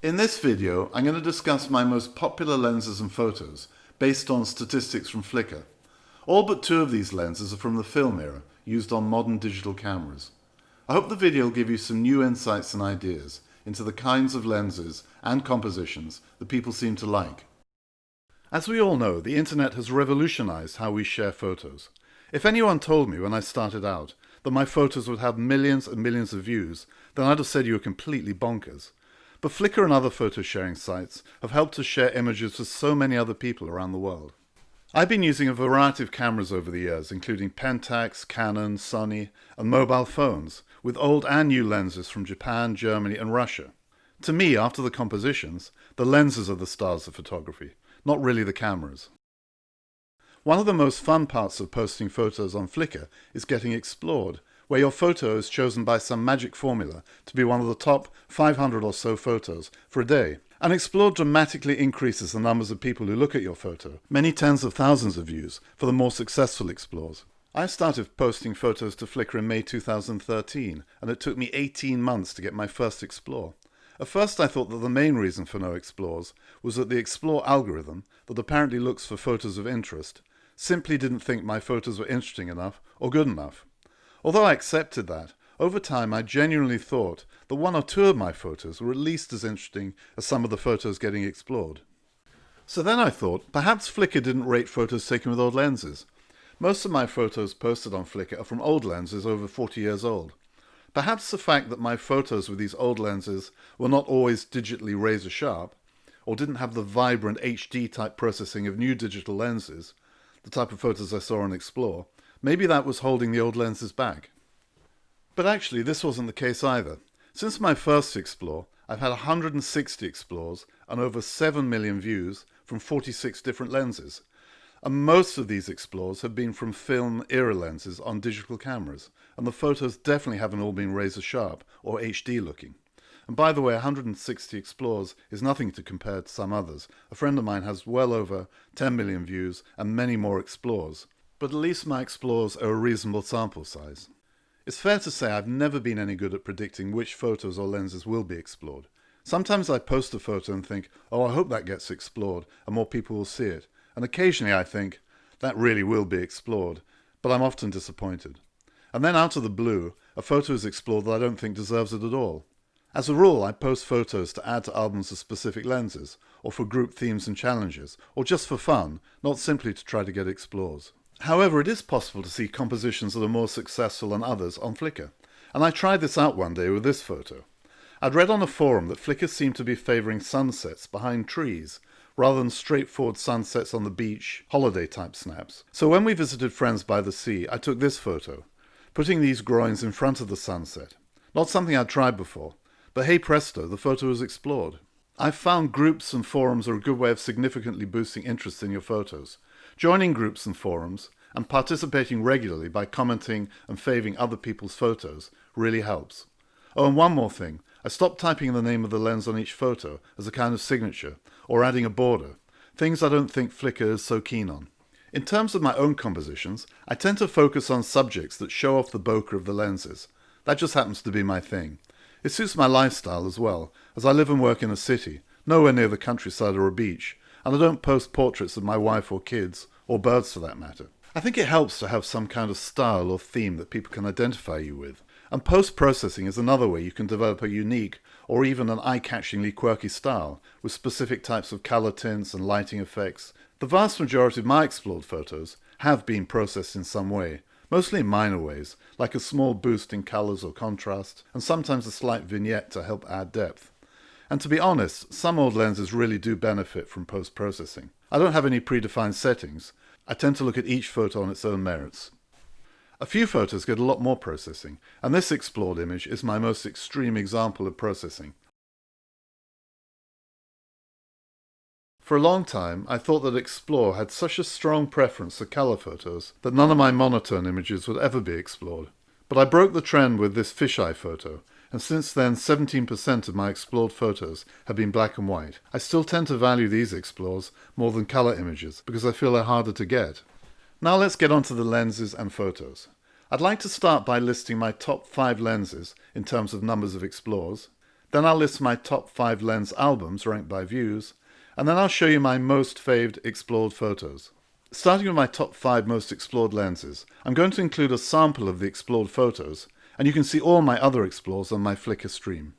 In this video, I'm going to discuss my most popular lenses and photos based on statistics from Flickr. All but two of these lenses are from the film era, used on modern digital cameras. I hope the video will give you some new insights and ideas into the kinds of lenses and compositions that people seem to like. As we all know, the internet has revolutionized how we share photos. If anyone told me when I started out that my photos would have millions and millions of views, then I'd have said you were completely bonkers. But Flickr and other photo sharing sites have helped us share images with so many other people around the world. I've been using a variety of cameras over the years, including Pentax, Canon, Sony, and mobile phones, with old and new lenses from Japan, Germany, and Russia. To me, after the compositions, the lenses are the stars of photography, not really the cameras. One of the most fun parts of posting photos on Flickr is getting explored, where your photo is chosen by some magic formula to be one of the top 500 or so photos for a day. And Explored dramatically increases the numbers of people who look at your photo, many tens of thousands of views for the more successful explores. I started posting photos to Flickr in May 2013, and it took me 18 months to get my first explore. At first I thought that the main reason for no explores was that the explore algorithm, that apparently looks for photos of interest, simply didn't think my photos were interesting enough or good enough. Although I accepted that, over time I genuinely thought that one or two of my photos were at least as interesting as some of the photos getting explored. So then I thought, perhaps Flickr didn't rate photos taken with old lenses. Most of my photos posted on Flickr are from old lenses over 40 years old. Perhaps the fact that my photos with these old lenses were not always digitally razor sharp, or didn't have the vibrant HD type processing of new digital lenses, the type of photos I saw on Explore, maybe that was holding the old lenses back. But actually, this wasn't the case either. Since my first Explore, I've had 160 explores and over 7 million views from 46 different lenses. And most of these explores have been from film era lenses on digital cameras, and the photos definitely haven't all been razor sharp or HD looking. And by the way, 160 explores is nothing to compare to some others. A friend of mine has well over 10 million views and many more explores. But at least my explores are a reasonable sample size. It's fair to say I've never been any good at predicting which photos or lenses will be explored. Sometimes I post a photo and think, oh, I hope that gets explored and more people will see it. And occasionally I think, that really will be explored, but I'm often disappointed. And then out of the blue, a photo is explored that I don't think deserves it at all. As a rule, I post photos to add to albums of specific lenses, or for group themes and challenges, or just for fun, not simply to try to get explores. However, it is possible to see compositions that are more successful than others on Flickr, and I tried this out one day with this photo. I'd read on a forum that Flickr seemed to be favouring sunsets behind trees, rather than straightforward sunsets on the beach, holiday-type snaps. So when we visited friends by the sea, I took this photo, putting these groins in front of the sunset. Not something I'd tried before, but hey presto, the photo was explored. I've found groups and forums are a good way of significantly boosting interest in your photos. Joining groups and forums and participating regularly by commenting and favouring other people's photos really helps. Oh, and one more thing. I stopped typing the name of the lens on each photo as a kind of signature, or adding a border, things I don't think Flickr is so keen on. In terms of my own compositions, I tend to focus on subjects that show off the bokeh of the lenses. That just happens to be my thing. It suits my lifestyle as well, as I live and work in a city, nowhere near the countryside or a beach, and I don't post portraits of my wife or kids, or birds for that matter. I think it helps to have some kind of style or theme that people can identify you with. And post-processing is another way you can develop a unique or even an eye-catchingly quirky style with specific types of color tints and lighting effects. The vast majority of my explored photos have been processed in some way, mostly in minor ways, like a small boost in colors or contrast, and sometimes a slight vignette to help add depth. And to be honest, some old lenses really do benefit from post-processing. I don't have any predefined settings. I tend to look at each photo on its own merits. A few photos get a lot more processing, and this explored image is my most extreme example of processing. For a long time, I thought that Explore had such a strong preference for color photos that none of my monotone images would ever be explored. But I broke the trend with this fisheye photo, and since then 17% of my explored photos have been black and white. I still tend to value these explores more than color images because I feel they're harder to get. Now let's get on to the lenses and photos. I'd like to start by listing my top 5 lenses in terms of numbers of explores, then I'll list my top 5 lens albums ranked by views, and then I'll show you my most faved explored photos. Starting with my top 5 most explored lenses, I'm going to include a sample of the explored photos, and you can see all my other explores on my Flickr stream.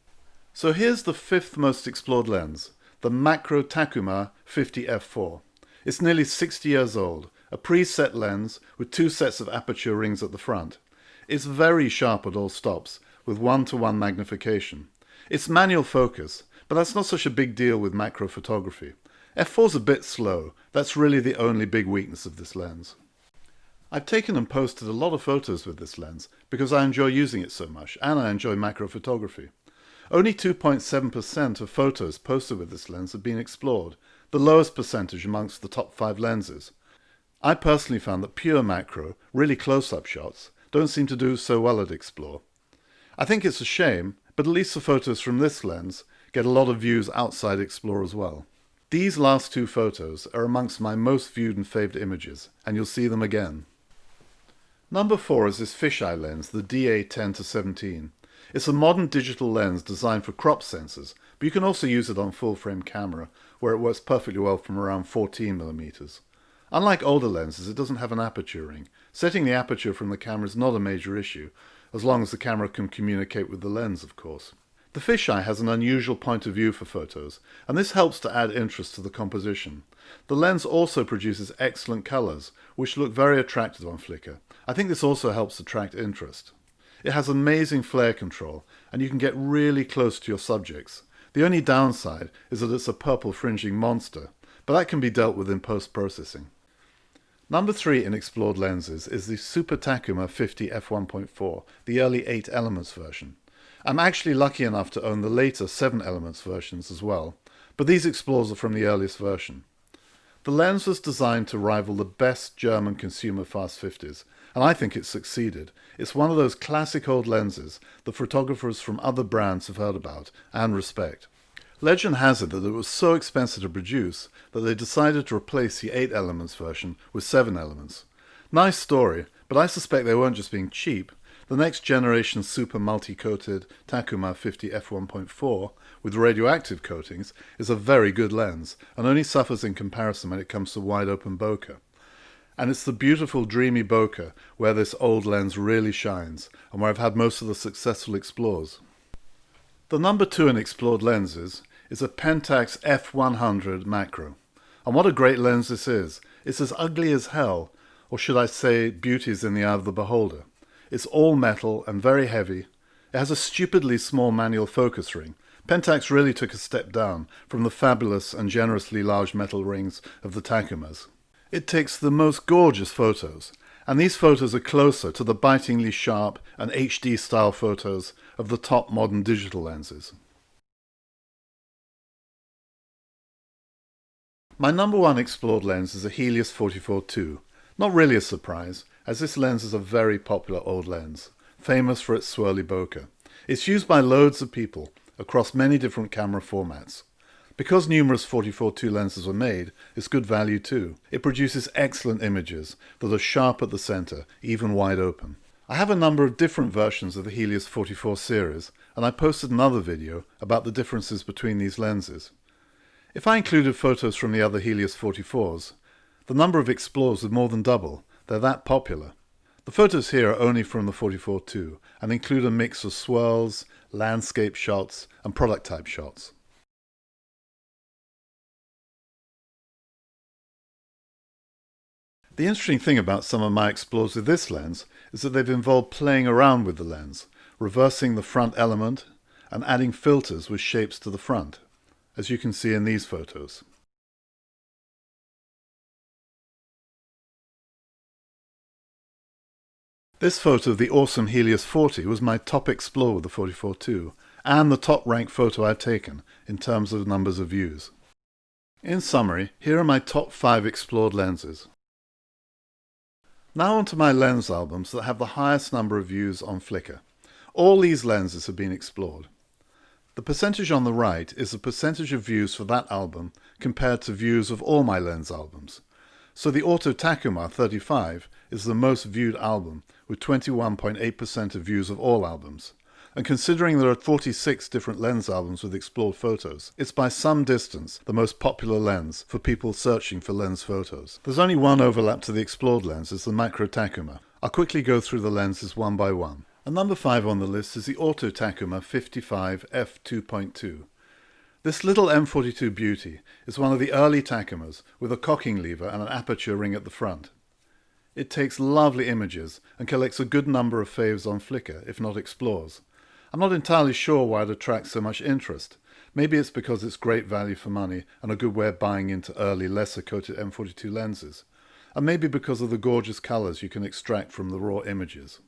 So here's the 5th most explored lens, the Macro Takuma 50 f4. It's nearly 60 years old, a preset lens with 2 sets of aperture rings at the front. It's very sharp at all stops, with 1:1 magnification. It's manual focus, but that's not such a big deal with macro photography. f4's a bit slow, that's really the only big weakness of this lens. I've taken and posted a lot of photos with this lens because I enjoy using it so much, and I enjoy macro photography. Only 2.7% of photos posted with this lens have been explored, the lowest percentage amongst the top 5 lenses. I personally found that pure macro, really close-up shots, don't seem to do so well at Explore. I think it's a shame, but at least the photos from this lens get a lot of views outside Explore as well. These last 2 photos are amongst my most viewed and favoured images, and you'll see them again. Number 4 is this fisheye lens, the DA10-17. It's a modern digital lens designed for crop sensors, but you can also use it on full-frame camera, where it works perfectly well from around 14mm. Unlike older lenses, it doesn't have an aperture ring. Setting the aperture from the camera is not a major issue, as long as the camera can communicate with the lens, of course. The fisheye has an unusual point of view for photos, and this helps to add interest to the composition. The lens also produces excellent colours, which look very attractive on Flickr. I think this also helps attract interest. It has amazing flare control, and you can get really close to your subjects. The only downside is that it's a purple fringing monster, but that can be dealt with in post-processing. Number 3 in explored lenses is the Super Takuma 50 f1.4, the early 8 elements version. I'm actually lucky enough to own the later 7 elements versions as well, but these explores are from the earliest version. The lens was designed to rival the best German consumer fast 50s, and I think it's succeeded. It's one of those classic old lenses that photographers from other brands have heard about and respect. Legend has it that it was so expensive to produce that they decided to replace the 8 elements version with 7 elements. Nice story, but I suspect they weren't just being cheap. The next generation super multi-coated Takuma 50 f1.4 with radioactive coatings is a very good lens and only suffers in comparison when it comes to wide open bokeh. And it's the beautiful dreamy bokeh where this old lens really shines and where I've had most of the successful explores. The number 2 in explored lenses is a Pentax f100 macro. And what a great lens this is. It's as ugly as hell, or should I say beauty is in the eye of the beholder. It's all metal and very heavy. It has a stupidly small manual focus ring. Pentax really took a step down from the fabulous and generously large metal rings of the Takumas. It takes the most gorgeous photos, and these photos are closer to the bitingly sharp and HD style photos of the top modern digital lenses. My number 1 explored lens is a Helios 44-2. Not really a surprise, as this lens is a very popular old lens, famous for its swirly bokeh. It's used by loads of people across many different camera formats. Because numerous 44-2 lenses were made, it's good value too. It produces excellent images that are sharp at the center, even wide open. I have a number of different versions of the Helios 44 series, and I posted another video about the differences between these lenses. If I included photos from the other Helios 44s, the number of explores would more than double. They're that popular. The photos here are only from the 44-2 and include a mix of swirls, landscape shots, and product type shots. The interesting thing about some of my explores with this lens is that they've involved playing around with the lens, reversing the front element and adding filters with shapes to the front, as you can see in these photos. This photo of the awesome Helios 40 was my top explore with the 44-2 and the top ranked photo I've taken in terms of numbers of views. In summary, here are my top 5 explored lenses. Now onto my lens albums that have the highest number of views on Flickr. All these lenses have been explored. The percentage on the right is the percentage of views for that album compared to views of all my lens albums. So the Auto Takuma 35 is the most viewed album with 21.8% of views of all albums. and considering there are 46 different lens albums with explored photos, it's by some distance the most popular lens for people searching for lens photos. There's only one overlap to the explored lens, it's the Macro Takuma. I'll quickly go through the lenses one by one. And number 5 on the list is the Auto Takuma 55 f2.2. This little M42 beauty is one of the early Takumas with a cocking lever and an aperture ring at the front. It takes lovely images and collects a good number of faves on Flickr, if not explores. I'm not entirely sure why it attracts so much interest. Maybe it's because it's great value for money and a good way of buying into early, lesser coated M42 lenses. And maybe because of the gorgeous colours you can extract from the raw images.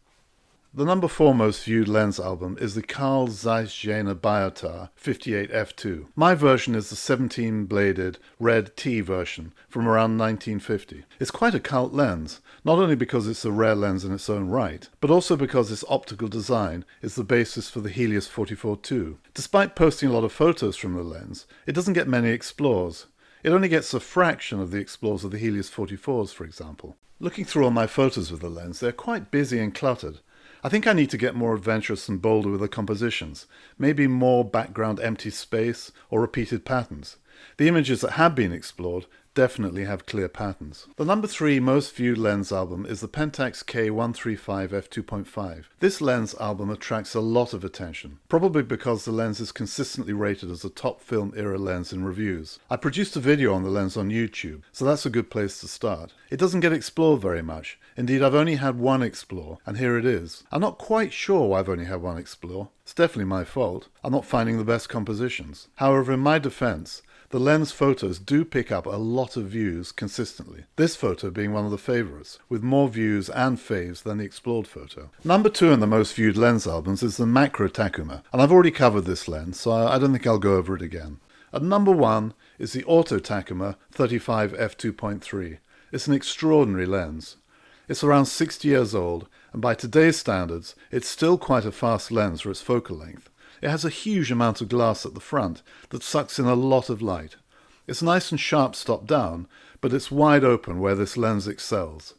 The number 4 most viewed lens album is the Carl Zeiss Jena Biotar 58 f2. My version is the 17-bladed red T version from around 1950. It's quite a cult lens, not only because it's a rare lens in its own right, but also because its optical design is the basis for the Helios 44-2. Despite posting a lot of photos from the lens, it doesn't get many explores. It only gets a fraction of the explores of the Helios 44s, for example. Looking through all my photos with the lens, they're quite busy and cluttered. I think I need to get more adventurous and bolder with the compositions, maybe more background empty space or repeated patterns. The images that have been explored definitely have clear patterns. The number 3 most viewed lens album is the Pentax K135 f2.5. This lens album attracts a lot of attention, probably because the lens is consistently rated as a top film era lens in reviews. I produced a video on the lens on YouTube, so that's a good place to start. It doesn't get explored very much. Indeed, I've only had one explore, and here it is. I'm not quite sure why I've only had one explore. It's definitely my fault. I'm not finding the best compositions. However, in my defense, the lens photos do pick up a lot of views consistently. This photo being one of the favorites, with more views and faves than the explored photo. Number 2 in the most viewed lens albums is the Macro Takuma, and I've already covered this lens, so I don't think I'll go over it again. At number 1 is the Auto Takuma 35 f2.3. It's an extraordinary lens. It's around 60 years old, and by today's standards, it's still quite a fast lens for its focal length. It has a huge amount of glass at the front that sucks in a lot of light. It's nice and sharp stop down, but it's wide open where this lens excels,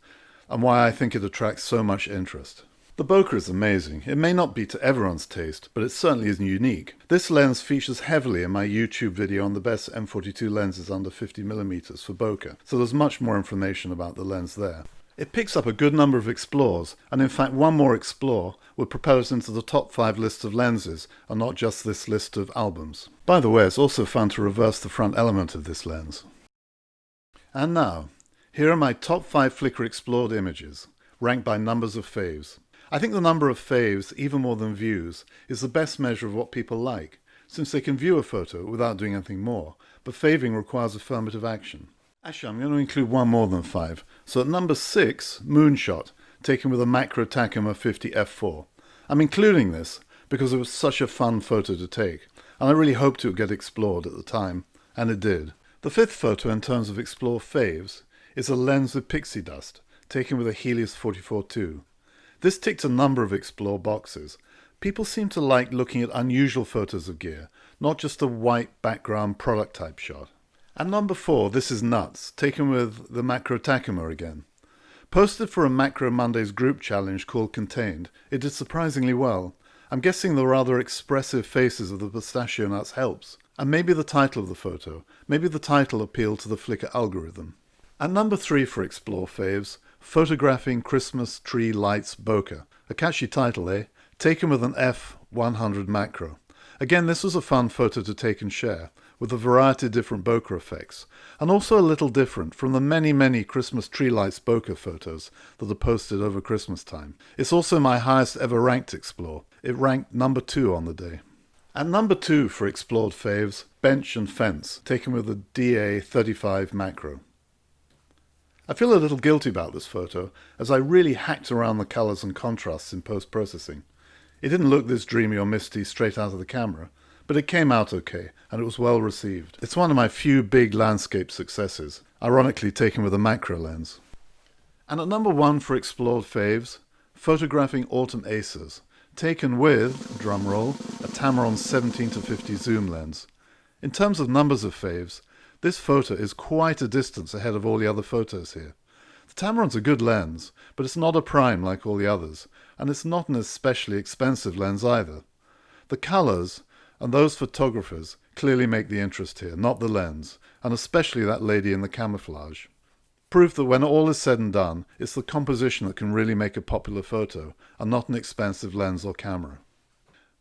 and why I think it attracts so much interest. The bokeh is amazing. It may not be to everyone's taste, but it certainly is unique. This lens features heavily in my YouTube video on the best M42 lenses under 50mm for bokeh, so there's much more information about the lens there. It picks up a good number of explores, and in fact one more explore would propel it into the top 5 list of lenses, and not just this list of albums. By the way, it's also fun to reverse the front element of this lens. And now, here are my top 5 Flickr explored images, ranked by numbers of faves. I think the number of faves, even more than views, is the best measure of what people like, since they can view a photo without doing anything more, but faving requires affirmative action. Actually, I'm going to include one more than 5. So at number 6, Moonshot, taken with a Macro Takuma 50 f4. I'm including this because it was such a fun photo to take, and I really hoped it would get explored at the time, and it did. The 5th photo in terms of explore faves is a lens with pixie dust, taken with a Helios 44-2. This ticked a number of explore boxes. People seem to like looking at unusual photos of gear, not just a white background product type shot. And number 4, This Is Nuts, taken with the Macro Takuma again. Posted for a Macro Mondays group challenge called Contained, it did surprisingly well. I'm guessing the rather expressive faces of the pistachio nuts helps. And maybe the title of the photo, maybe the title appealed to the Flickr algorithm. At number 3 for Explore Faves, Photographing Christmas Tree Lights Bokeh. A catchy title, eh? Taken with an f100 macro. Again, this was a fun photo to take and share, with a variety of different bokeh effects, and also a little different from the many Christmas tree lights bokeh photos that are posted over Christmas time. It's also my highest ever ranked explore. It ranked number 2 on the day. At number 2 for explored faves, Bench and Fence, taken with a DA35 macro. I feel a little guilty about this photo, as I really hacked around the colours and contrasts in post-processing. It didn't look this dreamy or misty straight out of the camera, but it came out okay, and it was well received. It's one of my few big landscape successes, ironically taken with a macro lens. And at number 1 for explored faves, Photographing Autumn Aces, taken with, drumroll, a Tamron 17-50 zoom lens. In terms of numbers of faves, this photo is quite a distance ahead of all the other photos here. The Tamron's a good lens, but it's not a prime like all the others, and it's not an especially expensive lens either. The colours and those photographers clearly make the interest here, not the lens, and especially that lady in the camouflage. Proof that when all is said and done, it's the composition that can really make a popular photo, and not an expensive lens or camera.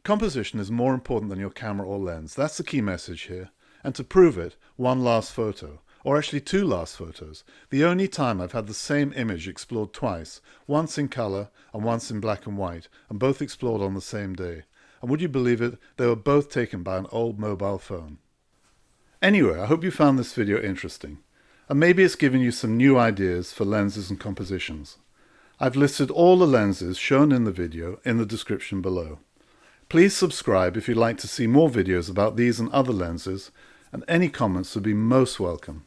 Composition is more important than your camera or lens. That's the key message here. And to prove it, one last photo, or actually two last photos. The only time I've had the same image explored twice, once in colour and once in black and white, and both explored on the same day. And would you believe it, they were both taken by an old mobile phone. Anyway, I hope you found this video interesting, and maybe it's given you some new ideas for lenses and compositions. I've listed all the lenses shown in the video in the description below. Please subscribe if you'd like to see more videos about these and other lenses, and any comments would be most welcome.